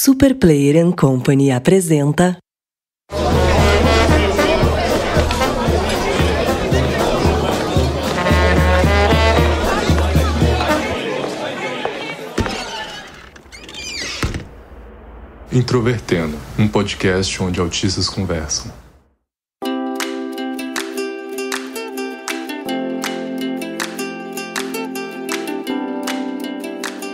Super Player & Company apresenta... Introvertendo, um podcast onde autistas conversam.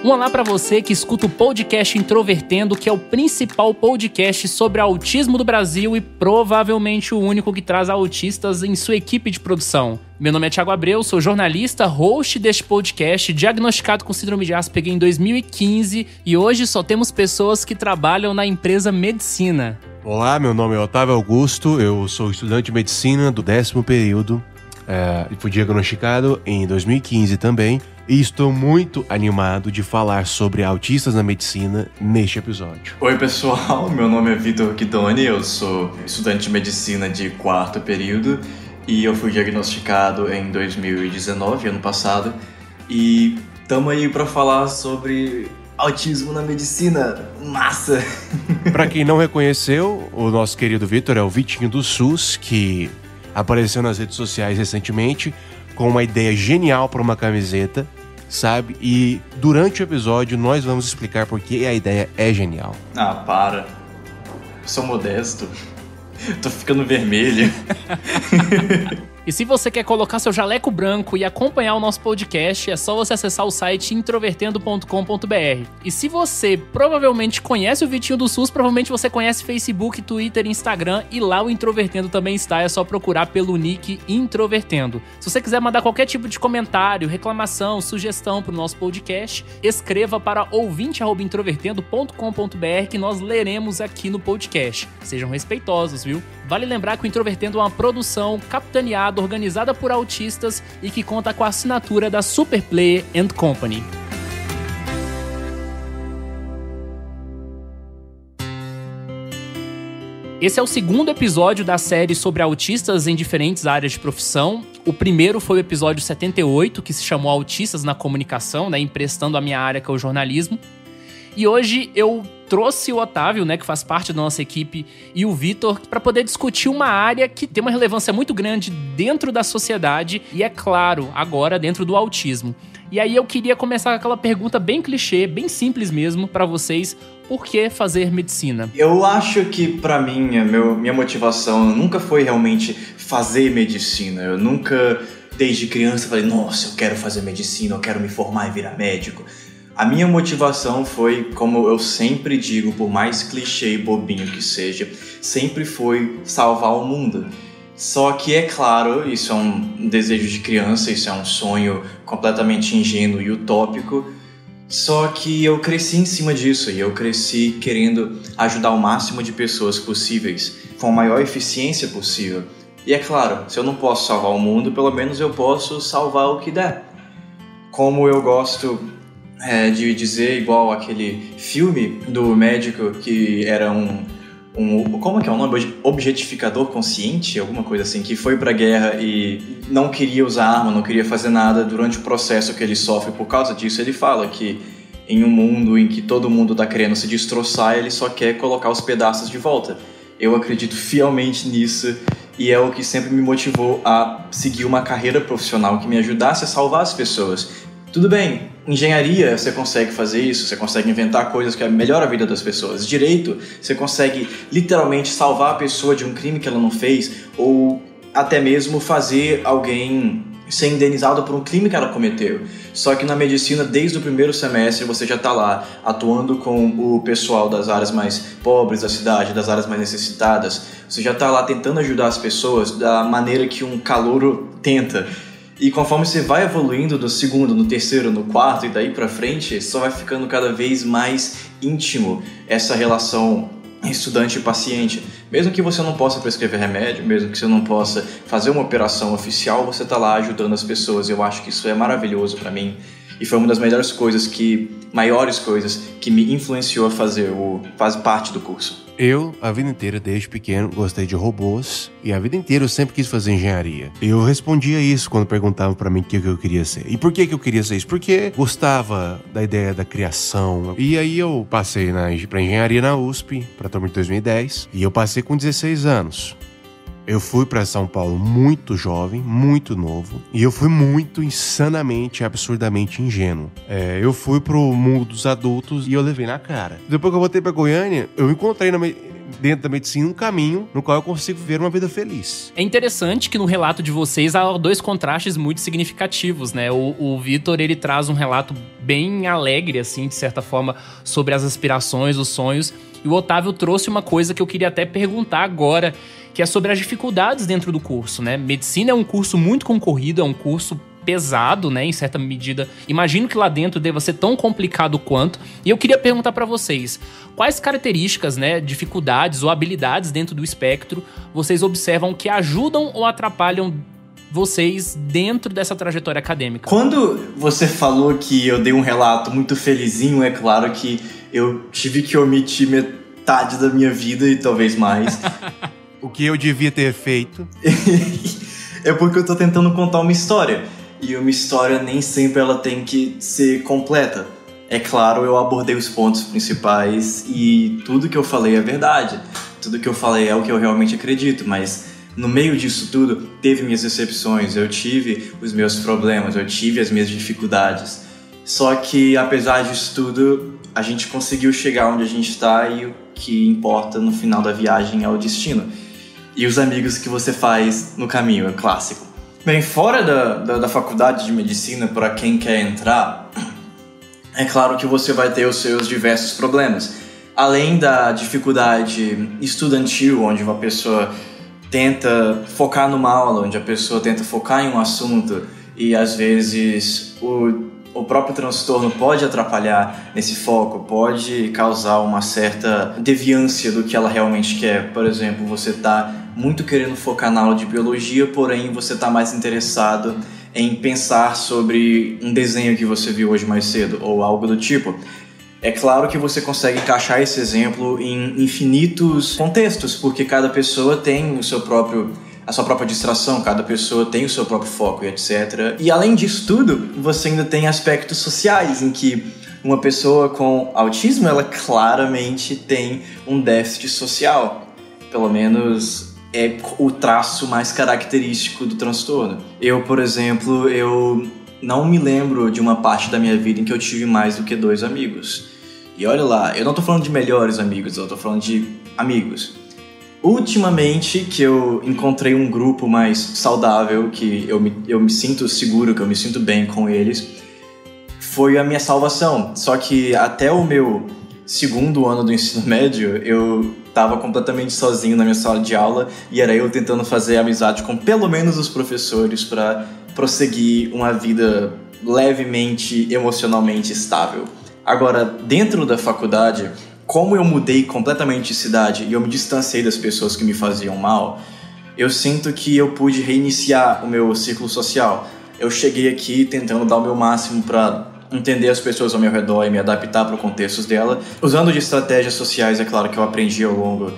Um olá para você que escuta o podcast Introvertendo, que é o principal podcast sobre autismo do Brasil e provavelmente o único que traz autistas em sua equipe de produção. Meu nome é Thiago Abreu, sou jornalista, host deste podcast, diagnosticado com síndrome de Asperger em 2015 e hoje só temos pessoas que trabalham na empresa Medicina. Olá, meu nome é Otávio Augusto, eu sou estudante de medicina do 10º período e fui diagnosticado em 2015 também. E estou muito animado de falar sobre autistas na medicina neste episódio. Oi pessoal, meu nome é Vitor Guidoni, eu sou estudante de medicina de 4º período e eu fui diagnosticado em 2019, ano passado, e tamo aí pra falar sobre autismo na medicina. Massa! Pra quem não reconheceu, o nosso querido Vitor é o Vitinho do SUS, que apareceu nas redes sociais recentemente com uma ideia genial para uma camiseta, sabe? E durante o episódio nós vamos explicar por que a ideia é genial. Ah, para. Eu sou modesto. Tô ficando vermelho. E se você quer colocar seu jaleco branco e acompanhar o nosso podcast, é só você acessar o site introvertendo.com.br. E se você provavelmente conhece o Vitinho do SUS, provavelmente você conhece Facebook, Twitter, Instagram, e lá o Introvertendo também está, é só procurar pelo nick Introvertendo. Se você quiser mandar qualquer tipo de comentário, reclamação, sugestão pro nosso podcast, escreva para ouvinte@introvertendo.com.br que nós leremos aqui no podcast. Sejam respeitosos, viu? Vale lembrar que o Introvertendo é uma produção capitaneada, organizada por autistas e que conta com a assinatura da Super Player & Company. Esse é o segundo episódio da série sobre autistas em diferentes áreas de profissão. O primeiro foi o episódio 78, que se chamou Autistas na Comunicação, né, emprestando a minha área, que é o jornalismo. E hoje eu trouxe o Otávio, né, que faz parte da nossa equipe, e o Vitor, para poder discutir uma área que tem uma relevância muito grande dentro da sociedade e, é claro, agora dentro do autismo. E aí eu queria começar com aquela pergunta bem clichê, bem simples mesmo, para vocês: por que fazer medicina? Eu acho que, pra mim, minha motivação nunca foi realmente fazer medicina. Eu nunca, desde criança, falei, nossa, eu quero fazer medicina, eu quero me formar e virar médico. A minha motivação foi, como eu sempre digo, por mais clichê e bobinho que seja, sempre foi salvar o mundo. Só que, é claro, isso é um desejo de criança, isso é um sonho completamente ingênuo e utópico. Só que eu cresci em cima disso e eu cresci querendo ajudar o máximo de pessoas possíveis, com a maior eficiência possível. E é claro, se eu não posso salvar o mundo, pelo menos eu posso salvar o que der. Como eu gosto de dizer, igual aquele filme do médico que era como é que é o nome? Objetificador consciente, alguma coisa assim, que foi pra guerra e não queria usar arma, não queria fazer nada. Durante o processo que ele sofre por causa disso, ele fala que em um mundo em que todo mundo tá querendo se destroçar, ele só quer colocar os pedaços de volta. Eu acredito fielmente nisso e é o que sempre me motivou a seguir uma carreira profissional que me ajudasse a salvar as pessoas. Tudo bem, engenharia você consegue fazer isso, você consegue inventar coisas que melhoram a vida das pessoas. Direito, você consegue literalmente salvar a pessoa de um crime que ela não fez, ou até mesmo fazer alguém ser indenizado por um crime que ela cometeu. Só que na medicina, desde o primeiro semestre, você já está lá atuando com o pessoal das áreas mais pobres da cidade, das áreas mais necessitadas. Você já está lá tentando ajudar as pessoas da maneira que um calouro tenta. E conforme você vai evoluindo no segundo, no terceiro, no quarto e daí pra frente, só vai ficando cada vez mais íntimo essa relação estudante e paciente. Mesmo que você não possa prescrever remédio, mesmo que você não possa fazer uma operação oficial, você tá lá ajudando as pessoas. Eu acho que isso é maravilhoso pra mim. E foi uma das maiores coisas que me influenciou a fazer parte do curso. Eu, a vida inteira, desde pequeno, gostei de robôs e a vida inteira eu sempre quis fazer engenharia. E eu respondia isso quando perguntavam pra mim o que eu queria ser. E por que eu queria ser isso? Porque gostava da ideia da criação. E aí eu passei pra engenharia na USP, pra turma de 2010, e eu passei com 16 anos. Eu fui pra São Paulo muito jovem, muito novo, e eu fui muito insanamente, absurdamente ingênuo. Eu fui pro mundo dos adultos e eu levei na cara. Depois que eu voltei pra Goiânia, eu encontrei dentro da medicina um caminho no qual eu consigo viver uma vida feliz. É interessante que no relato de vocês há dois contrastes muito significativos, né? O Vitor, ele traz um relato bem alegre, assim, de certa forma, sobre as aspirações, os sonhos. E o Otávio trouxe uma coisa que eu queria até perguntar agora, que é sobre as dificuldades dentro do curso, né? Medicina é um curso muito concorrido, é um curso pesado, né, em certa medida. Imagino que lá dentro deva ser tão complicado quanto. E eu queria perguntar para vocês, quais características, né, dificuldades ou habilidades dentro do espectro vocês observam que ajudam ou atrapalham vocês dentro dessa trajetória acadêmica? Quando você falou que eu dei um relato muito felizinho, é claro que eu tive que omitir metade da minha vida e talvez mais. O que eu devia ter feito? É porque eu tô tentando contar uma história. E uma história nem sempre ela tem que ser completa. É claro, eu abordei os pontos principais e tudo que eu falei é verdade. Tudo que eu falei é o que eu realmente acredito, mas no meio disso tudo, teve minhas decepções, eu tive os meus problemas, eu tive as minhas dificuldades. Só que, apesar disso tudo, a gente conseguiu chegar onde a gente está e o que importa no final da viagem é o destino. E os amigos que você faz no caminho, é clássico. Bem, fora da faculdade de medicina, para quem quer entrar, é claro que você vai ter os seus diversos problemas. Além da dificuldade estudantil, onde uma pessoa tenta focar numa aula, onde a pessoa tenta focar em um assunto e às vezes o próprio transtorno pode atrapalhar nesse foco, pode causar uma certa deviância do que ela realmente quer. Por exemplo, você está muito querendo focar na aula de biologia, porém você está mais interessado em pensar sobre um desenho que você viu hoje mais cedo, ou algo do tipo. É claro que você consegue encaixar esse exemplo em infinitos contextos, porque cada pessoa tem a sua própria distração, cada pessoa tem o seu próprio foco e etc. E além disso tudo, você ainda tem aspectos sociais, em que uma pessoa com autismo, ela claramente tem um déficit social. Pelo menos é o traço mais característico do transtorno. Eu, por exemplo, eu não me lembro de uma parte da minha vida em que eu tive mais do que 2 amigos. E olha lá, eu não tô falando de melhores amigos, eu tô falando de amigos. Ultimamente, que eu encontrei um grupo mais saudável, que eu me sinto seguro, que eu me sinto bem com eles, foi a minha salvação. Só que até o meu 2º ano do ensino médio, eu estava completamente sozinho na minha sala de aula e era eu tentando fazer amizade com pelo menos os professores para prosseguir uma vida levemente emocionalmente estável. Agora, dentro da faculdade, como eu mudei completamente de cidade e eu me distanciei das pessoas que me faziam mal, eu sinto que eu pude reiniciar o meu círculo social. Eu cheguei aqui tentando dar o meu máximo para entender as pessoas ao meu redor e me adaptar para os contextos dela, usando de estratégias sociais, é claro, que eu aprendi ao longo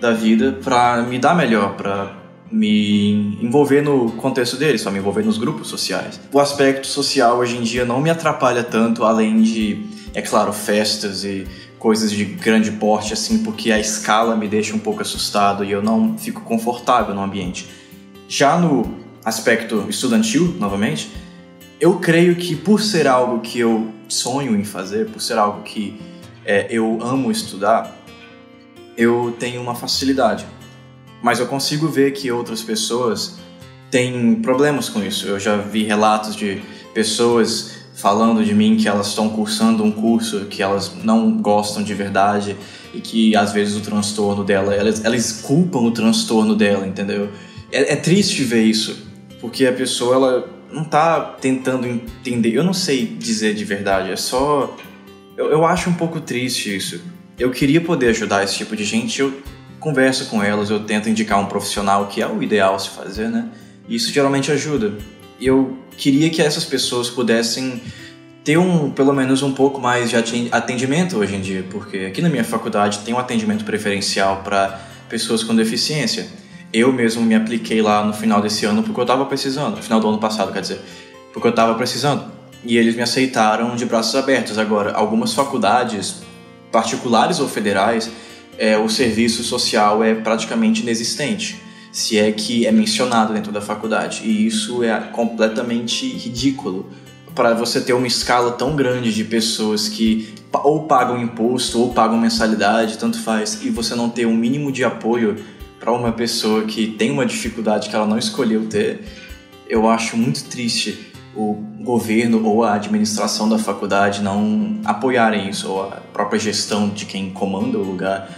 da vida para me dar melhor, para me envolver no contexto deles, para me envolver nos grupos sociais. O aspecto social hoje em dia não me atrapalha tanto, além de, é claro, festas e coisas de grande porte, assim, porque a escala me deixa um pouco assustado e eu não fico confortável no ambiente. Já no aspecto estudantil, novamente, eu creio que por ser algo que eu sonho em fazer, por ser algo que eu amo estudar, eu tenho uma facilidade. Mas eu consigo ver que outras pessoas têm problemas com isso. Eu já vi relatos de pessoas falando de mim que elas estão cursando um curso que elas não gostam de verdade e que às vezes o transtorno dela, elas culpam o transtorno dela, entendeu? É triste ver isso, porque a pessoa ela não tá tentando entender. Eu não sei dizer de verdade, é só... Eu acho um pouco triste isso. Eu queria poder ajudar esse tipo de gente, eu converso com elas, eu tento indicar um profissional, que é o ideal se fazer, né? E isso geralmente ajuda. Eu queria que essas pessoas pudessem ter pelo menos um pouco mais de atendimento hoje em dia, porque aqui na minha faculdade tem um atendimento preferencial para pessoas com deficiência. Eu mesmo me apliquei lá no final desse ano porque eu estava precisando, no final do ano passado, quer dizer, porque eu estava precisando. E eles me aceitaram de braços abertos. Agora, algumas faculdades, particulares ou federais, o serviço social é praticamente inexistente, se é que é mencionado dentro da faculdade. E isso é completamente ridículo. Para você ter uma escala tão grande de pessoas que ou pagam imposto ou pagam mensalidade, tanto faz, e você não ter um mínimo de apoio para uma pessoa que tem uma dificuldade que ela não escolheu ter, eu acho muito triste o governo ou a administração da faculdade não apoiarem isso, ou a própria gestão de quem comanda o lugar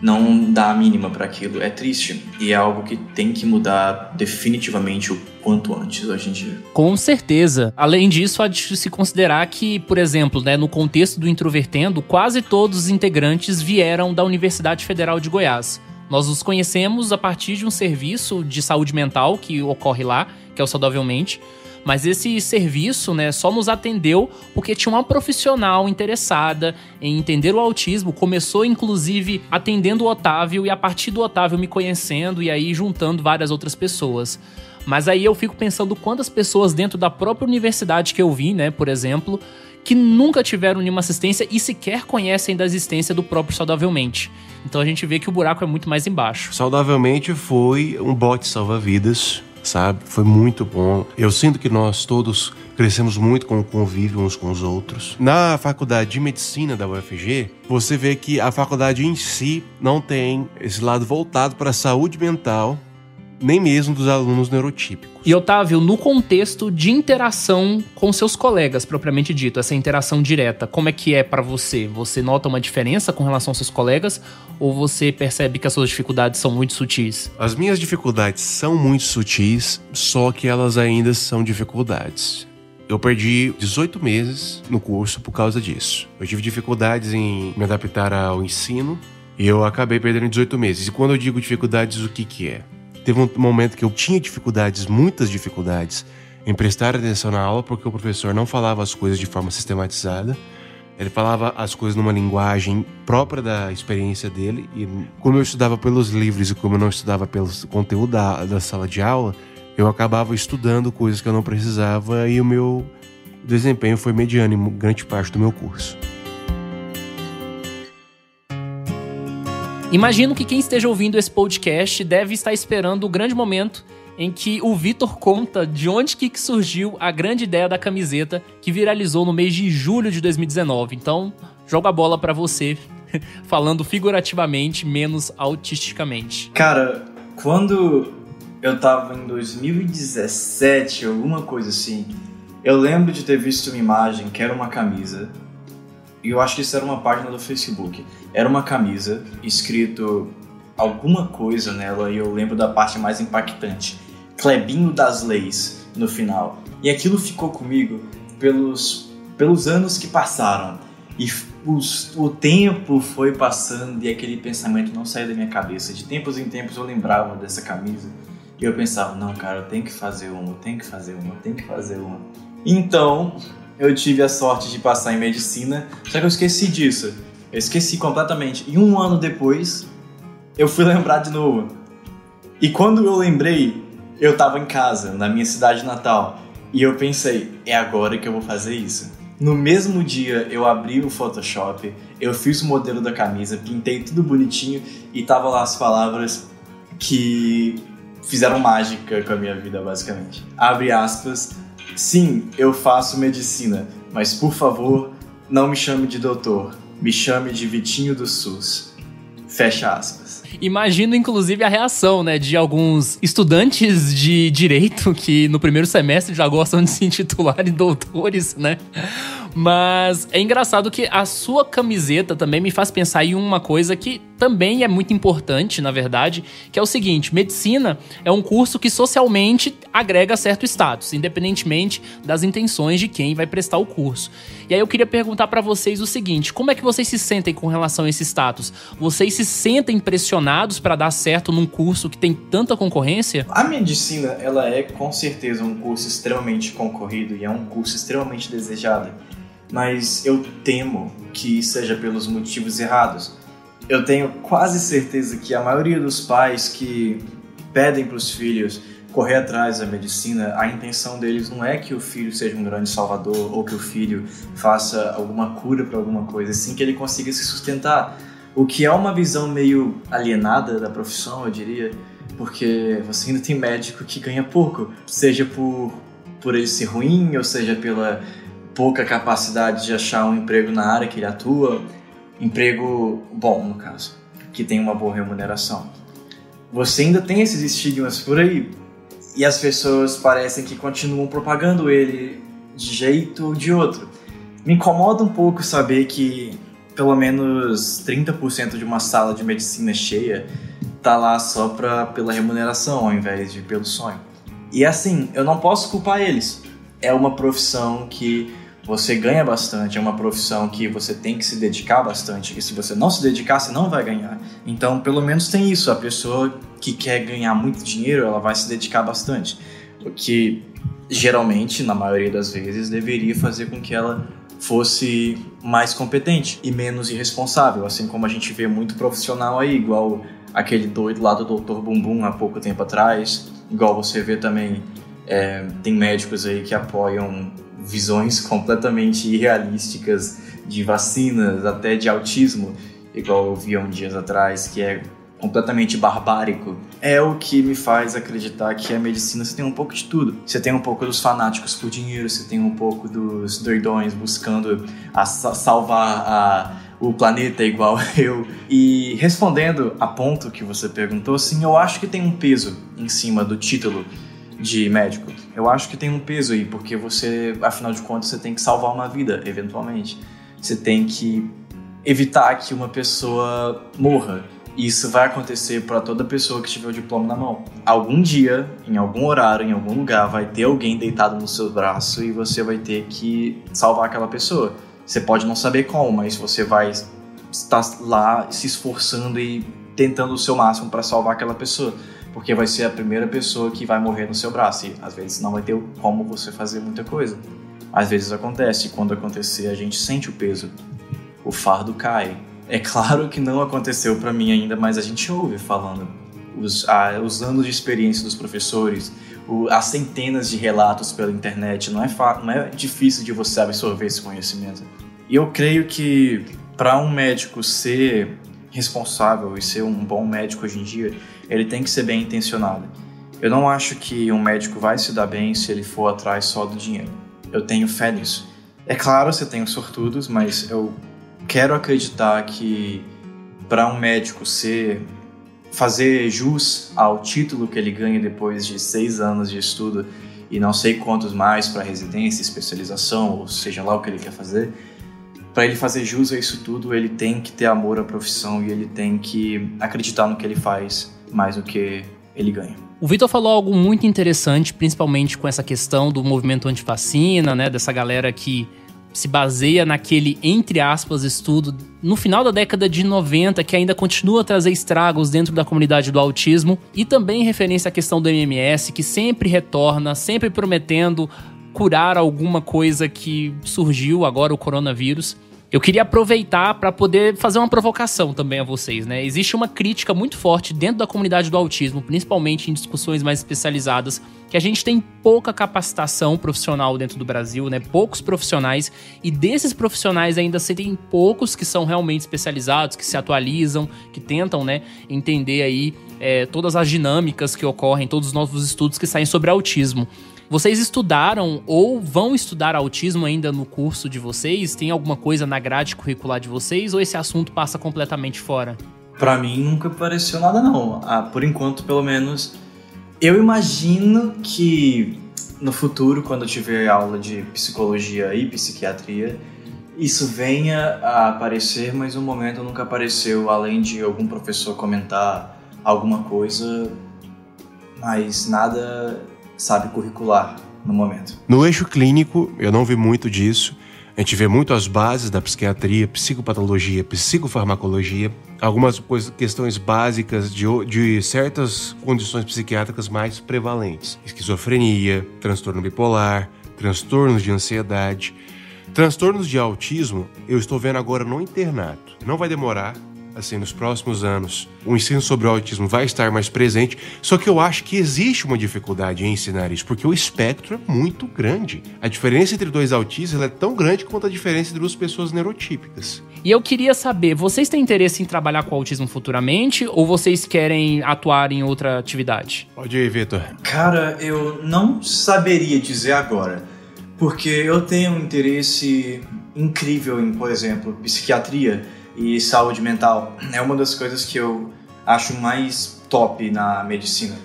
não dá a mínima para aquilo. É triste e é algo que tem que mudar definitivamente o quanto antes hoje em dia. Com certeza. Além disso, há de se considerar que, por exemplo, né, no contexto do Introvertendo, quase todos os integrantes vieram da Universidade Federal de Goiás. Nós os conhecemos a partir de um serviço de saúde mental que ocorre lá, que é o Saudavelmente. Mas esse serviço, né, só nos atendeu porque tinha uma profissional interessada em entender o autismo. Começou, inclusive, atendendo o Otávio e a partir do Otávio me conhecendo e aí juntando várias outras pessoas. Mas aí eu fico pensando quantas pessoas dentro da própria universidade que eu vi, né, por exemplo, que nunca tiveram nenhuma assistência e sequer conhecem da existência do próprio Saudavelmente. Então a gente vê que o buraco é muito mais embaixo. Saudavelmente foi um bote salva-vidas, sabe? Foi muito bom. Eu sinto que nós todos crescemos muito com o convívio uns com os outros. Na faculdade de medicina da UFG, você vê que a faculdade em si não tem esse lado voltado para a saúde mental, nem mesmo dos alunos neurotípicos. E Otávio, no contexto de interação com seus colegas, propriamente dito, essa interação direta, como é que é pra você? Você nota uma diferença com relação aos seus colegas ou você percebe que as suas dificuldades são muito sutis? As minhas dificuldades são muito sutis, só que elas ainda são dificuldades. Eu perdi 18 meses no curso por causa disso. Eu tive dificuldades em me adaptar ao ensino e eu acabei perdendo 18 meses. E quando eu digo dificuldades, o que é? Teve um momento que eu tinha dificuldades, muitas dificuldades, em prestar atenção na aula porque o professor não falava as coisas de forma sistematizada. Ele falava as coisas numa linguagem própria da experiência dele. E como eu estudava pelos livros e como eu não estudava pelo conteúdo da sala de aula, eu acabava estudando coisas que eu não precisava e o meu desempenho foi mediano em grande parte do meu curso. Imagino que quem esteja ouvindo esse podcast deve estar esperando o grande momento em que o Vitor conta de onde que surgiu a grande ideia da camiseta que viralizou no mês de julho de 2019. Então, jogo a bola pra você, falando figurativamente, menos autisticamente. Cara, quando eu tava em 2017, alguma coisa assim, eu lembro de ter visto uma imagem que era uma camisa, e eu acho que isso era uma página do Facebook. Era uma camisa, escrito alguma coisa nela, e eu lembro da parte mais impactante. Clebinho das Leis, no final. E aquilo ficou comigo pelos anos que passaram. E o tempo foi passando e aquele pensamento não saiu da minha cabeça. De tempos em tempos eu lembrava dessa camisa. E eu pensava, não, cara, eu tenho que fazer uma, eu tenho que fazer uma, eu tenho que fazer uma. Então, eu tive a sorte de passar em medicina, só que eu esqueci disso. Eu esqueci completamente. E um ano depois, eu fui lembrar de novo. E quando eu lembrei, eu tava em casa, na minha cidade natal. E eu pensei, é agora que eu vou fazer isso. No mesmo dia, eu abri o Photoshop, eu fiz o modelo da camisa, pintei tudo bonitinho e tava lá as palavras que fizeram mágica com a minha vida, basicamente. Abre aspas, sim, eu faço medicina, mas por favor, não me chame de doutor, me chame de Vitinho do SUS. Fecha aspas. Imagino, inclusive, a reação, né, de alguns estudantes de direito que no primeiro semestre já gostam de se intitularem doutores, né? Mas é engraçado que a sua camiseta também me faz pensar em uma coisa que também é muito importante, na verdade, que é o seguinte: medicina é um curso que socialmente agrega certo status, independentemente das intenções de quem vai prestar o curso. E aí eu queria perguntar pra vocês o seguinte: como é que vocês se sentem com relação a esse status? Vocês se sentem pressionados pra dar certo num curso que tem tanta concorrência? A medicina, ela é com certeza um curso extremamente concorrido e é um curso extremamente desejado. mas eu temo que seja pelos motivos errados. Eu tenho quase certeza que a maioria dos pais que pedem para os filhos correr atrás da medicina, a intenção deles não é que o filho seja um grande salvador ou que o filho faça alguma cura para alguma coisa, sim que ele consiga se sustentar. O que é uma visão meio alienada da profissão, eu diria, porque você ainda tem médico que ganha pouco, seja por ele ser ruim, ou seja pela pouca capacidade de achar um emprego na área que ele atua, emprego bom, no caso, que tem uma boa remuneração. Você ainda tem esses estigmas por aí, e as pessoas parecem que continuam propagando ele de jeito ou de outro. Me incomoda um pouco saber que pelo menos 30% de uma sala de medicina cheia tá lá só pela remuneração, ao invés de pelo sonho. E assim, eu não posso culpar eles. É uma profissão que você ganha bastante, é uma profissão que você tem que se dedicar bastante, e se você não se dedicar, você não vai ganhar. Então, pelo menos tem isso, a pessoa que quer ganhar muito dinheiro, ela vai se dedicar bastante, o que geralmente, na maioria das vezes, deveria fazer com que ela fosse mais competente e menos irresponsável, assim como a gente vê muito profissional aí, igual aquele doido lá do Dr. Bumbum há pouco tempo atrás, igual você vê também, tem médicos aí que apoiam visões completamente irrealísticas de vacinas, até de autismo, igual eu vi há uns dias atrás, que é completamente barbárico. É o que me faz acreditar que a medicina você tem um pouco de tudo. Você tem um pouco dos fanáticos por dinheiro, você tem um pouco dos doidões buscando salvar o planeta igual eu. E respondendo a ponto que você perguntou, sim, eu acho que tem um peso em cima do título de médico. Eu acho que tem um peso aí, porque você, afinal de contas, você tem que salvar uma vida, eventualmente. Você tem que evitar que uma pessoa morra. E isso vai acontecer para toda pessoa que tiver o diploma na mão. Algum dia, em algum horário, em algum lugar, vai ter alguém deitado no seu braço e você vai ter que salvar aquela pessoa. Você pode não saber como, mas você vai estar lá se esforçando e tentando o seu máximo para salvar aquela pessoa. Porque vai ser a primeira pessoa que vai morrer no seu braço. E às vezes não vai ter como você fazer muita coisa. Às vezes acontece, e quando acontecer a gente sente o peso. O fardo cai. É claro que não aconteceu para mim ainda, mas a gente ouve falando. Os anos de experiência dos professores, as centenas de relatos pela internet, não é difícil de você absorver esse conhecimento. E eu creio que para um médico ser responsável e ser um bom médico hoje em dia, ele tem que ser bem intencionado. Eu não acho que um médico vai se dar bem se ele for atrás só do dinheiro. Eu tenho fé nisso. É claro, você tem os sortudos, mas eu quero acreditar que para um médico fazer jus ao título que ele ganha depois de 6 anos de estudo e não sei quantos mais para residência, especialização, ou seja lá o que ele quer fazer, para ele fazer jus a isso tudo, ele tem que ter amor à profissão e ele tem que acreditar no que ele faz mais do que ele ganha. O Vitor falou algo muito interessante, principalmente com essa questão do movimento antivacina, né, dessa galera que se baseia naquele, entre aspas, estudo no final da década de 90, que ainda continua a trazer estragos dentro da comunidade do autismo, e também em referência à questão do MMS, que sempre retorna, sempre prometendo curar alguma coisa que surgiu, agora o coronavírus. Eu queria aproveitar para poder fazer uma provocação também a vocês, né? Existe uma crítica muito forte dentro da comunidade do autismo, principalmente em discussões mais especializadas, que a gente tem pouca capacitação profissional dentro do Brasil, né? Poucos profissionais, e desses profissionais ainda se tem poucos que são realmente especializados, que se atualizam, que tentam, né, entender aí todas as dinâmicas que ocorrem, todos os novos estudos que saem sobre autismo. Vocês estudaram ou vão estudar autismo ainda no curso de vocês? Tem alguma coisa na grade curricular de vocês ou esse assunto passa completamente fora? Pra mim nunca apareceu nada não. Por enquanto, pelo menos, eu imagino que no futuro, quando eu tiver aula de psicologia e psiquiatria, isso venha a aparecer, mas no momento nunca apareceu, além de algum professor comentar alguma coisa, mas nada, sabe, curricular no momento. No eixo clínico, eu não vi muito disso. A gente vê muito as bases da psiquiatria, psicopatologia, psicofarmacologia, algumas questões básicas de certas condições psiquiátricas mais prevalentes. Esquizofrenia, transtorno bipolar, transtornos de ansiedade. Transtornos de autismo, eu estou vendo agora no internato. Não vai demorar, assim, nos próximos anos, o ensino sobre o autismo vai estar mais presente, só que eu acho que existe uma dificuldade em ensinar isso, porque o espectro é muito grande. A diferença entre dois autistas é tão grande quanto a diferença entre duas pessoas neurotípicas. E eu queria saber, vocês têm interesse em trabalhar com autismo futuramente ou vocês querem atuar em outra atividade? Pode ir, Vitor. Cara, eu não saberia dizer agora, porque eu tenho um interesse incrível em, por exemplo, psiquiatria e saúde mental. É uma das coisas que eu acho mais top na medicina.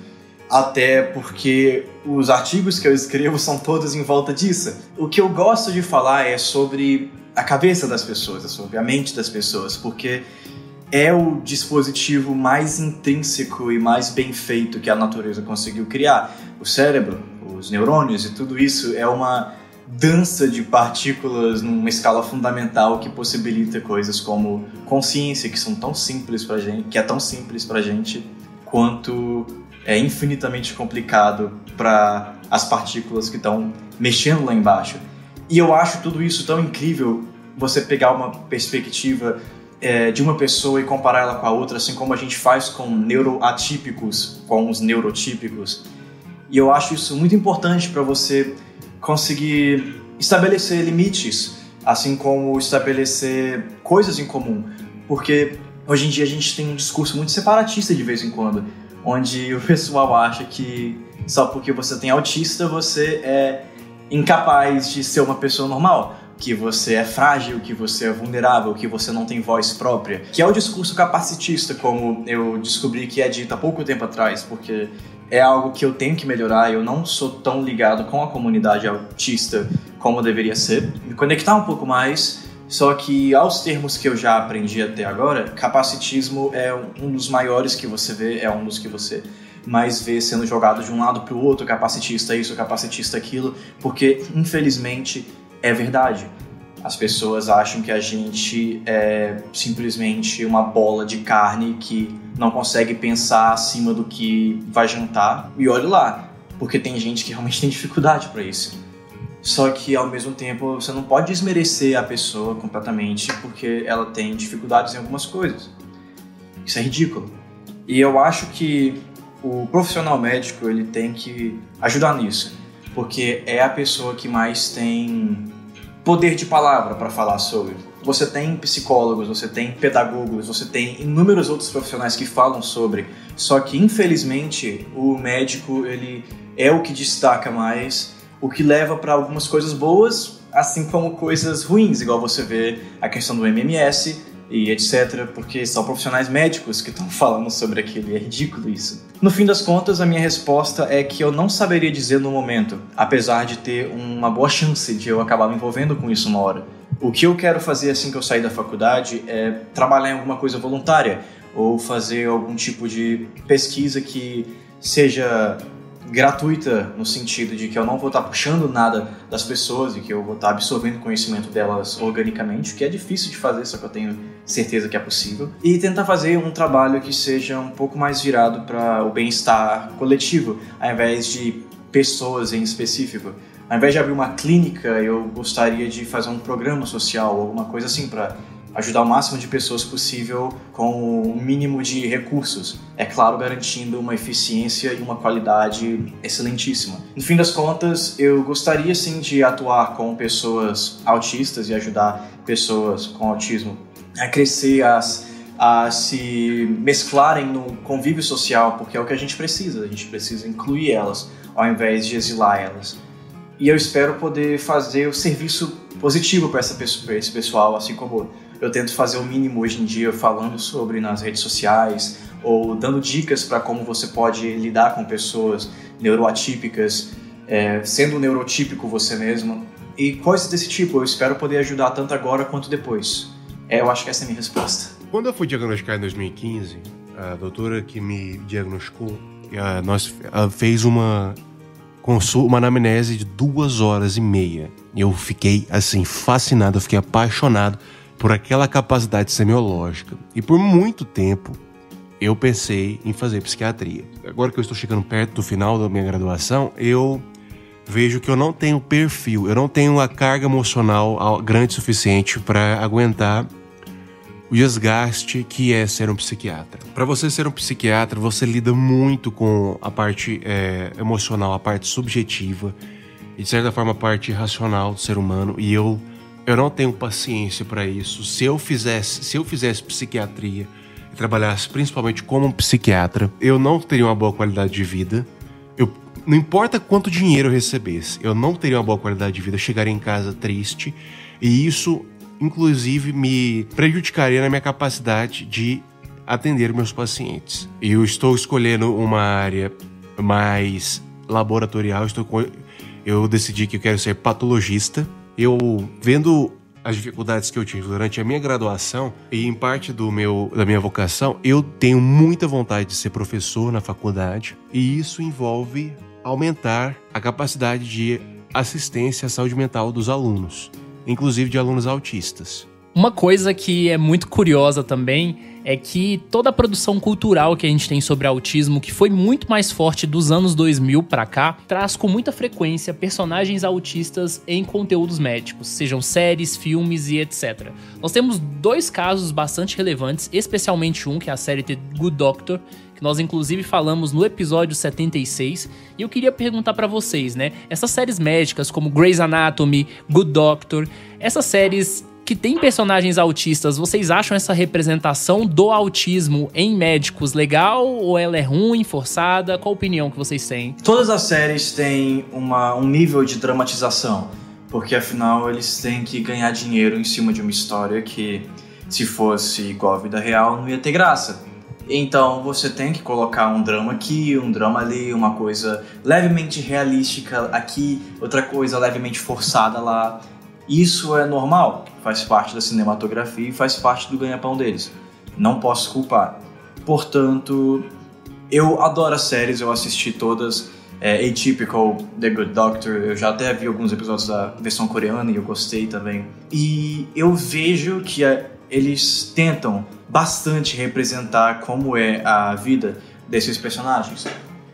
Até porque os artigos que eu escrevo são todos em volta disso. O que eu gosto de falar é sobre a cabeça das pessoas, é sobre a mente das pessoas, porque é o dispositivo mais intrínseco e mais bem feito que a natureza conseguiu criar. O cérebro, os neurônios e tudo isso é uma dança de partículas numa escala fundamental que possibilita coisas como consciência, que são tão simples pra gente, que é tão simples pra gente quanto é infinitamente complicado para as partículas que estão mexendo lá embaixo. E eu acho tudo isso tão incrível, você pegar uma perspectiva de uma pessoa e comparar ela com a outra, assim como a gente faz com neuroatípicos, com os neurotípicos. E eu acho isso muito importante para você conseguir estabelecer limites, assim como estabelecer coisas em comum. Porque hoje em dia a gente tem um discurso muito separatista de vez em quando, onde o pessoal acha que só porque você tem autista você é incapaz de ser uma pessoa normal, que você é frágil, que você é vulnerável, que você não tem voz própria, que é o discurso capacitista, como eu descobri que é dito há pouco tempo atrás, porque é algo que eu tenho que melhorar. Eu não sou tão ligado com a comunidade autista como deveria ser, me conectar um pouco mais, só que aos termos que eu já aprendi até agora, capacitismo é um dos maiores que você vê, é um dos que você mais vê sendo jogado de um lado para o outro, capacitista isso, capacitista aquilo, porque infelizmente é verdade. As pessoas acham que a gente é simplesmente uma bola de carne que não consegue pensar acima do que vai jantar, e olha lá, porque tem gente que realmente tem dificuldade para isso. Só que ao mesmo tempo você não pode desmerecer a pessoa completamente porque ela tem dificuldades em algumas coisas. Isso é ridículo. E eu acho que o profissional médico ele tem que ajudar nisso, porque é a pessoa que mais tem poder de palavra para falar sobre. Você tem psicólogos, você tem pedagogos, você tem inúmeros outros profissionais que falam sobre, só que infelizmente o médico ele é o que destaca mais, o que leva para algumas coisas boas, assim como coisas ruins, igual você vê a questão do MMS e etc, porque são profissionais médicos que estão falando sobre aquilo e é ridículo isso. No fim das contas, a minha resposta é que eu não saberia dizer no momento, apesar de ter uma boa chance de eu acabar me envolvendo com isso uma hora. O que eu quero fazer assim que eu sair da faculdade é trabalhar em alguma coisa voluntária ou fazer algum tipo de pesquisa que seja gratuita, no sentido de que eu não vou estar puxando nada das pessoas e que eu vou estar absorvendo conhecimento delas organicamente, o que é difícil de fazer, só que eu tenho certeza que é possível, e tentar fazer um trabalho que seja um pouco mais virado para o bem-estar coletivo, ao invés de pessoas em específico. Ao invés de abrir uma clínica, eu gostaria de fazer um programa social, alguma coisa assim, para ajudar o máximo de pessoas possível com o mínimo de recursos. É claro, garantindo uma eficiência e uma qualidade excelentíssima. No fim das contas, eu gostaria sim de atuar com pessoas autistas e ajudar pessoas com autismo a crescer, a se mesclarem no convívio social, porque é o que a gente precisa incluir elas, ao invés de exilar elas. E eu espero poder fazer o serviço positivo para esse pessoal, assim como eu tento fazer o mínimo hoje em dia falando sobre nas redes sociais ou dando dicas para como você pode lidar com pessoas neuroatípicas, sendo neurotípico você mesmo e coisas desse tipo. Eu espero poder ajudar tanto agora quanto depois. Eu acho que essa é a minha resposta. Quando eu fui diagnosticado em 2015, a doutora que me diagnosticou, ela fez uma anamnese de 2h30. Eu fiquei assim fascinado, eu fiquei apaixonado por aquela capacidade semiológica. E por muito tempo eu pensei em fazer psiquiatria. Agora que eu estou chegando perto do final da minha graduação, eu vejo que eu não tenho perfil, eu não tenho a carga emocional grande o suficiente para aguentar o desgaste que é ser um psiquiatra. Para você ser um psiquiatra, você lida muito com a parte emocional, a parte subjetiva e, de certa forma, a parte racional do ser humano. E eu não tenho paciência para isso. Se eu fizesse psiquiatria e trabalhasse principalmente como um psiquiatra, eu não teria uma boa qualidade de vida. Não importa quanto dinheiro eu recebesse, eu não teria uma boa qualidade de vida, eu chegaria em casa triste, e isso, inclusive, me prejudicaria na minha capacidade de atender meus pacientes. Eu estou escolhendo uma área mais laboratorial, eu decidi que eu quero ser patologista. Eu, vendo as dificuldades que eu tive durante a minha graduação e em parte da minha vocação, eu tenho muita vontade de ser professor na faculdade, e isso envolve aumentar a capacidade de assistência à saúde mental dos alunos, inclusive de alunos autistas. Uma coisa que é muito curiosa também é que toda a produção cultural que a gente tem sobre autismo, que foi muito mais forte dos anos 2000 pra cá, traz com muita frequência personagens autistas em conteúdos médicos, sejam séries, filmes e etc. Nós temos 2 casos bastante relevantes, especialmente um, que é a série The Good Doctor, que nós inclusive falamos no episódio 76, e eu queria perguntar pra vocês, né? Essas séries médicas como Grey's Anatomy, Good Doctor, essas séries que tem personagens autistas, vocês acham essa representação do autismo em médicos legal, ou ela é ruim, forçada? Qual a opinião que vocês têm? Todas as séries têm um nível de dramatização, porque afinal eles têm que ganhar dinheiro em cima de uma história que, se fosse igual à vida real, não ia ter graça. Então você tem que colocar um drama aqui, um drama ali, uma coisa levemente realística aqui, outra coisa levemente forçada lá. Isso é normal, faz parte da cinematografia e faz parte do ganha-pão deles. Não posso culpar. Portanto, eu adoro as séries, eu assisti todas. Atypical, The Good Doctor, eu já até vi alguns episódios da versão coreana e eu gostei também. E eu vejo que eles tentam bastante representar como é a vida desses personagens,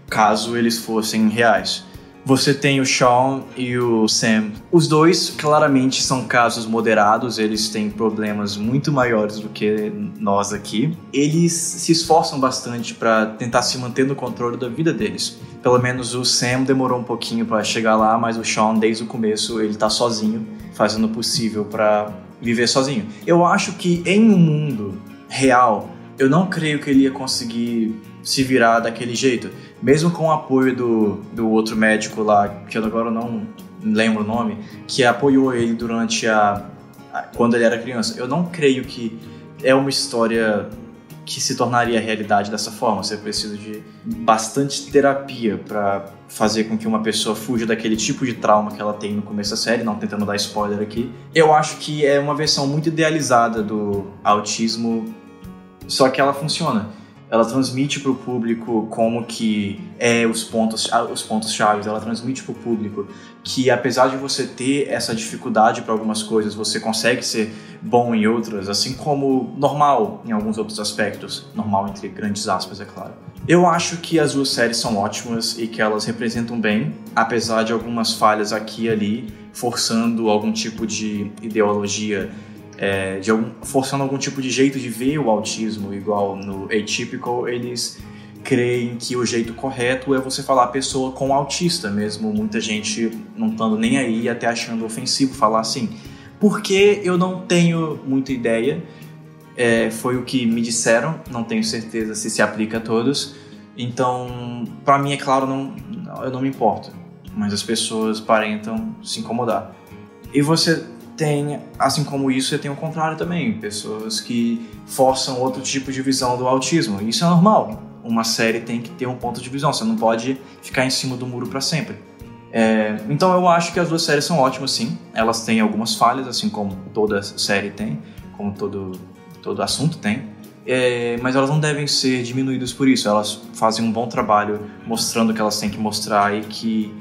caso eles fossem reais. Você tem o Sean e o Sam. Os dois claramente são casos moderados, eles têm problemas muito maiores do que nós aqui. Eles se esforçam bastante para tentar se manter no controle da vida deles. Pelo menos o Sam demorou um pouquinho para chegar lá, mas o Sean, desde o começo, ele tá sozinho, fazendo o possível para viver sozinho. Eu acho que em um mundo real, eu não creio que ele ia conseguir se virar daquele jeito. Mesmo com o apoio do outro médico lá, que eu agora não lembro o nome, que apoiou ele durante quando ele era criança. Eu não creio que é uma história que se tornaria realidade dessa forma. Você precisa de bastante terapia para fazer com que uma pessoa fuja daquele tipo de trauma que ela tem no começo da série, não tentando dar spoiler aqui. Eu acho que é uma versão muito idealizada do autismo, só que ela funciona. Ela transmite para o público como que os pontos-chave, ela transmite para o público que, apesar de você ter essa dificuldade para algumas coisas, você consegue ser bom em outras, assim como normal em alguns outros aspectos. Normal entre grandes aspas, é claro. Eu acho que as 2 séries são ótimas e que elas representam bem, apesar de algumas falhas aqui e ali, forçando algum tipo de ideologia, forçando algum tipo de jeito de ver o autismo, igual no Atypical, eles creem que o jeito correto é você falar a pessoa com autista, mesmo muita gente não estando nem aí, até achando ofensivo falar assim. Porque eu não tenho muita ideia, foi o que me disseram, não tenho certeza se aplica a todos, então pra mim é claro, eu não me importo, mas as pessoas parentam se incomodar. E você tem, assim como isso, você tem o contrário também, pessoas que forçam outro tipo de visão do autismo. Isso é normal. Uma série tem que ter um ponto de visão, você não pode ficar em cima do muro para sempre. Então eu acho que as 2 séries são ótimas, sim. Elas têm algumas falhas, assim como toda série tem, como todo assunto tem. Mas elas não devem ser diminuídas por isso. Elas fazem um bom trabalho mostrando o que elas têm que mostrar e que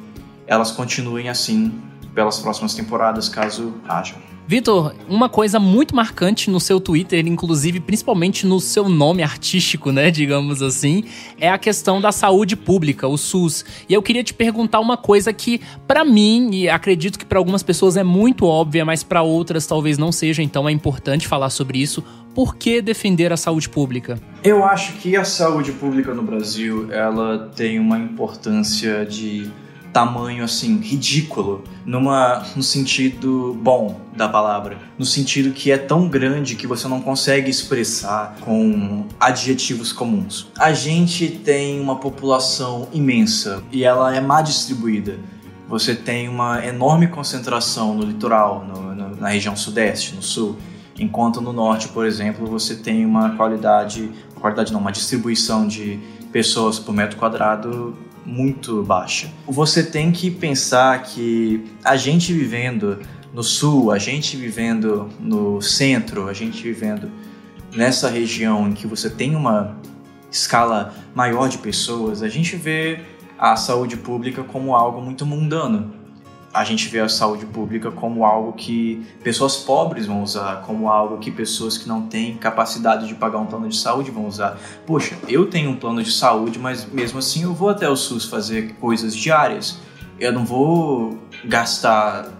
elas continuem assim pelas próximas temporadas, caso haja. Vitor, uma coisa muito marcante no seu Twitter, inclusive principalmente no seu nome artístico, né, digamos assim, é a questão da saúde pública, o SUS. E eu queria te perguntar uma coisa que, pra mim, e acredito que pra algumas pessoas é muito óbvia, mas pra outras talvez não seja, então é importante falar sobre isso. Por que defender a saúde pública? Eu acho que a saúde pública no Brasil, ela tem uma importância de tamanho, assim, ridículo, no sentido bom da palavra, no sentido que é tão grande que você não consegue expressar com adjetivos comuns. A gente tem uma população imensa e ela é má distribuída. Você tem uma enorme concentração no litoral, na região sudeste, no sul, enquanto no norte, por exemplo, você tem uma uma distribuição de pessoas por metro quadrado muito baixa. Você tem que pensar que a gente vivendo no sul, a gente vivendo no centro, a gente vivendo nessa região em que você tem uma escala maior de pessoas, a gente vê a saúde pública como algo muito mundano. A gente vê a saúde pública como algo que pessoas pobres vão usar, como algo que pessoas que não têm capacidade de pagar um plano de saúde vão usar. Poxa, eu tenho um plano de saúde, mas mesmo assim eu vou até o SUS fazer coisas diárias. Eu não vou gastar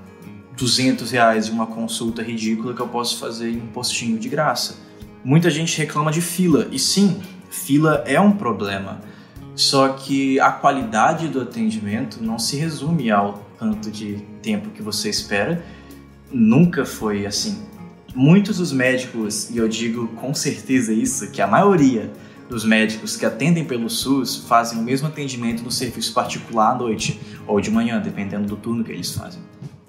R$200 em uma consulta ridícula que eu posso fazer em um postinho de graça. Muita gente reclama de fila, e sim, fila é um problema. Só que a qualidade do atendimento não se resume ao tanto de tempo que você espera. Nunca foi assim. Muitos dos médicos, e eu digo com certeza isso, que a maioria dos médicos que atendem pelo SUS fazem o mesmo atendimento no serviço particular à noite ou de manhã, dependendo do turno que eles fazem.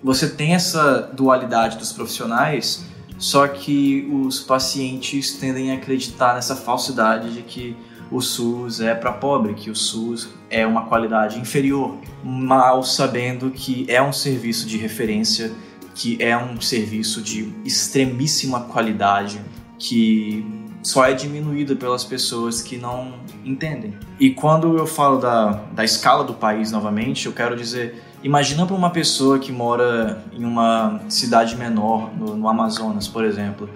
Você tem essa dualidade dos profissionais, só que os pacientes tendem a acreditar nessa falsidade de que o SUS é para pobre, que o SUS é uma qualidade inferior, mal sabendo que é um serviço de referência, que é um serviço de extremíssima qualidade, que só é diminuído pelas pessoas que não entendem. E quando eu falo da escala do país novamente, eu quero dizer, imagina para uma pessoa que mora em uma cidade menor, no Amazonas, por exemplo.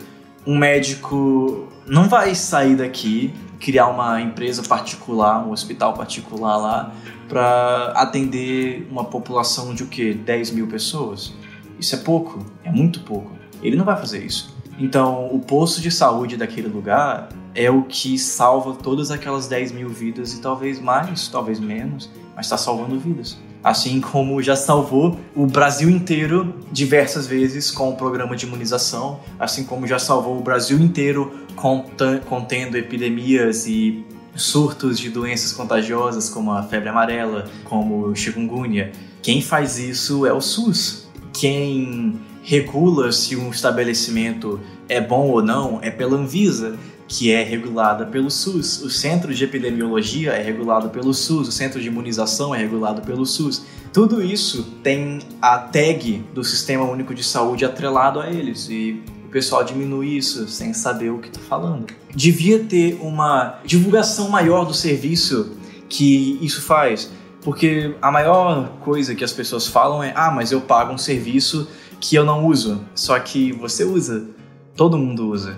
Um médico não vai sair daqui, criar uma empresa particular, um hospital particular lá, para atender uma população de 10 mil pessoas? Isso é pouco, é muito pouco. Ele não vai fazer isso. Então, o posto de saúde daquele lugar é o que salva todas aquelas 10 mil vidas, e talvez mais, talvez menos, mas está salvando vidas. Assim como já salvou o Brasil inteiro diversas vezes com o programa de imunização, assim como já salvou o Brasil inteiro contendo epidemias e surtos de doenças contagiosas como a febre amarela, como o chikungunya. Quem faz isso é o SUS. Quem regula se um estabelecimento é bom ou não é pela Anvisa, que é regulada pelo SUS. O Centro de Epidemiologia é regulado pelo SUS, o Centro de Imunização é regulado pelo SUS. Tudo isso tem a tag do Sistema Único de Saúde atrelado a eles, e o pessoal diminui isso sem saber o que está falando. Devia ter uma divulgação maior do serviço que isso faz, porque a maior coisa que as pessoas falam é: mas eu pago um serviço que eu não uso. Só que você usa, todo mundo usa.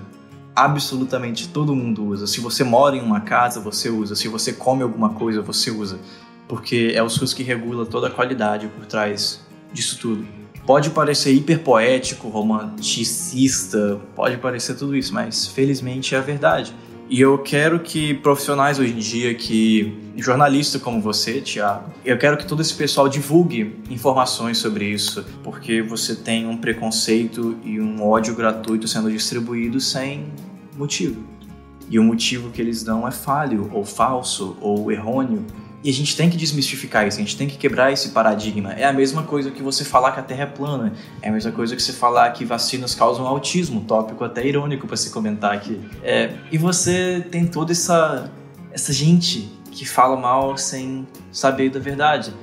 Absolutamente todo mundo usa. Se você mora em uma casa, você usa. Se você come alguma coisa, você usa. Porque é o SUS que regula toda a qualidade por trás disso tudo. Pode parecer hiperpoético, romanticista, pode parecer tudo isso, mas felizmente é a verdade. E eu quero que profissionais hoje em dia, jornalista como você, Thiago, eu quero que todo esse pessoal divulgue informações sobre isso, porque você tem um preconceito e um ódio gratuito sendo distribuído sem motivo. E o motivo que eles dão é falho, ou falso, ou errôneo. E a gente tem que desmistificar isso, a gente tem que quebrar esse paradigma. É a mesma coisa que você falar que a Terra é plana, é a mesma coisa que você falar que vacinas causam autismo, tópico até irônico para se comentar aqui. E você tem toda essa gente que fala mal sem saber da verdade.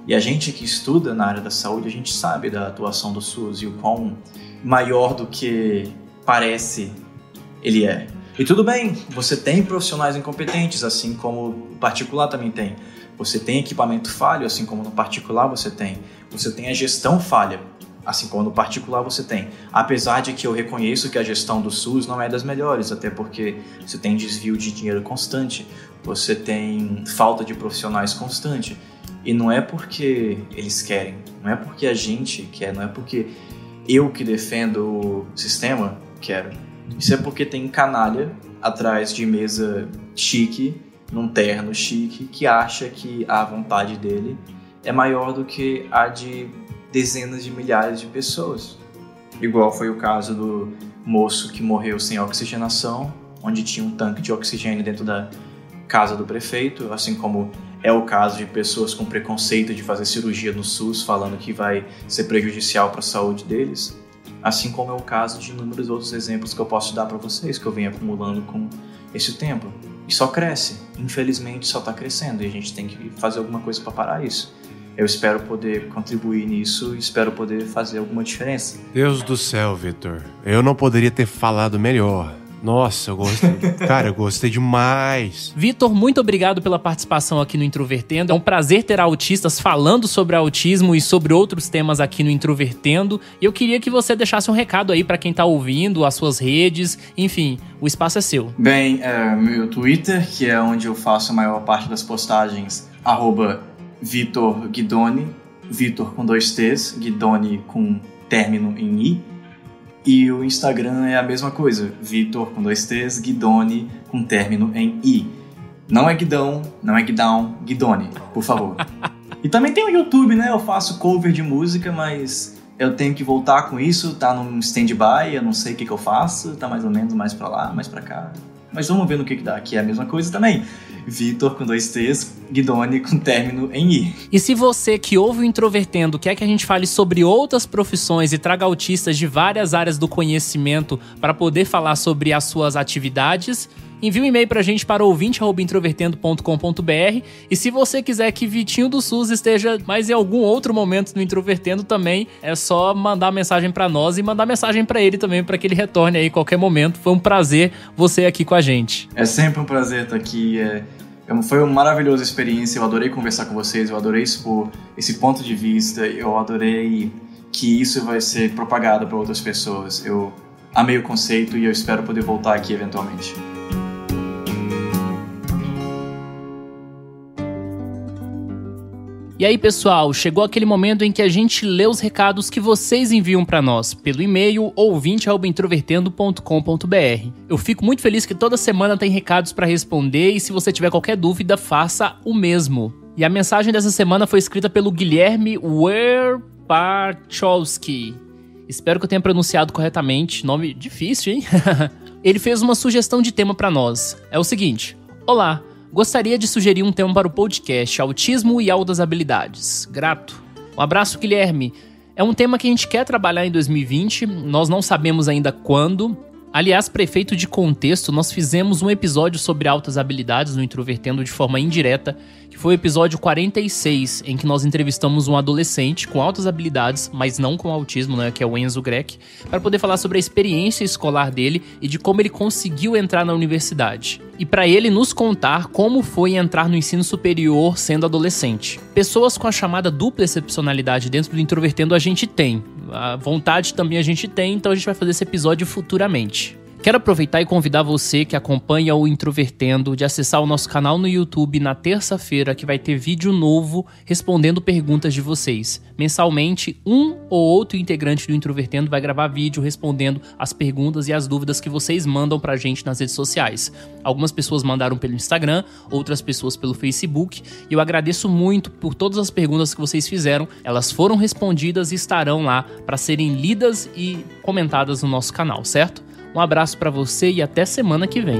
E a gente que estuda na área da saúde, a gente sabe da atuação do SUS e o quão maior do que parece ele é. E tudo bem, você tem profissionais incompetentes, assim como o particular também tem. Você tem equipamento falho, assim como no particular você tem. Você tem a gestão falha, assim como no particular você tem. Apesar de que eu reconheço que a gestão do SUS não é das melhores, até porque você tem desvio de dinheiro constante, você tem falta de profissionais constante. E não é porque eles querem, não é porque a gente quer, não é porque eu que defendo o sistema quero. Isso é porque tem canalha atrás de mesa chique, num terno chique, que acha que a vontade dele é maior do que a de dezenas de milhares de pessoas. Igual foi o caso do moço que morreu sem oxigenação, onde tinha um tanque de oxigênio dentro da casa do prefeito, assim como é o caso de pessoas com preconceito de fazer cirurgia no SUS, falando que vai ser prejudicial para a saúde deles, assim como é o caso de inúmeros outros exemplos que eu posso dar para vocês, que eu venho acumulando com esse tempo. E só cresce, infelizmente só está crescendo, e a gente tem que fazer alguma coisa para parar isso. Eu espero poder contribuir nisso e espero poder fazer alguma diferença. Deus do céu, Vitor. Eu não poderia ter falado melhor. Nossa, eu gostei. Cara, eu gostei demais. Vitor, muito obrigado pela participação aqui no Introvertendo. É um prazer ter autistas falando sobre autismo e sobre outros temas aqui no Introvertendo. E eu queria que você deixasse um recado aí pra quem tá ouvindo, as suas redes, enfim, o espaço é seu. Bem, meu Twitter, que é onde eu faço a maior parte das postagens, @Vitor Guidoni, Vitor com 2 T's, Guidoni com término em I. E o Instagram é a mesma coisa, Vitor com 2 T's, Guidoni com término em I. Não é Guidão, não é Guidão, Guidoni, por favor. E também tem o YouTube, né? Eu faço cover de música, mas eu tenho que voltar com isso, tá num stand-by, eu não sei o que eu faço, tá mais ou menos mais pra lá, mais pra cá. Mas vamos ver no que dá, que é a mesma coisa também. Vitor com 2 T's, Guidoni com término em I. E se você que ouve o Introvertendo quer que a gente fale sobre outras profissões e traga autistas de várias áreas do conhecimento para poder falar sobre as suas atividades, envie um e-mail pra gente para ouvinte@introvertendo.com.br. E se você quiser que Vitinho do SUS esteja mais em algum outro momento no Introvertendo também, é só mandar mensagem pra nós e mandar mensagem pra ele também, para que ele retorne aí a qualquer momento. Foi um prazer você aqui com a gente. É sempre um prazer estar aqui. Foi uma maravilhosa experiência, eu adorei conversar com vocês, eu adorei expor esse ponto de vista, eu adorei que isso vai ser propagado para outras pessoas. Eu amei o conceito e eu espero poder voltar aqui eventualmente. E aí, pessoal, chegou aquele momento em que a gente lê os recados que vocês enviam para nós pelo e-mail ouvinte@introvertendo.com.br. Eu fico muito feliz que toda semana tem recados para responder e se você tiver qualquer dúvida, faça o mesmo. E a mensagem dessa semana foi escrita pelo Guilherme Werpachowski. Espero que eu tenha pronunciado corretamente, nome difícil, hein? Ele fez uma sugestão de tema para nós. É o seguinte: olá, gostaria de sugerir um tema para o podcast Autismo e Altas Habilidades. Grato. Um abraço, Guilherme. É um tema que a gente quer trabalhar em 2020, nós não sabemos ainda quando. Aliás, para efeito de contexto, nós fizemos um episódio sobre altas habilidades no Introvertendo de forma indireta, que foi o episódio 46, em que nós entrevistamos um adolescente com altas habilidades, mas não com autismo, né, que é o Enzo Greck, para poder falar sobre a experiência escolar dele e de como ele conseguiu entrar na universidade. E para ele nos contar como foi entrar no ensino superior sendo adolescente. Pessoas com a chamada dupla excepcionalidade dentro do Introvertendo a gente tem. A vontade também a gente tem, então a gente vai fazer esse episódio futuramente. Quero aproveitar e convidar você que acompanha o Introvertendo de acessar o nosso canal no YouTube na terça-feira, que vai ter vídeo novo respondendo perguntas de vocês. Mensalmente, um ou outro integrante do Introvertendo vai gravar vídeo respondendo as perguntas e as dúvidas que vocês mandam pra gente nas redes sociais. Algumas pessoas mandaram pelo Instagram, outras pessoas pelo Facebook, e eu agradeço muito por todas as perguntas que vocês fizeram. Elas foram respondidas e estarão lá para serem lidas e comentadas no nosso canal, certo? Um abraço pra você e até semana que vem.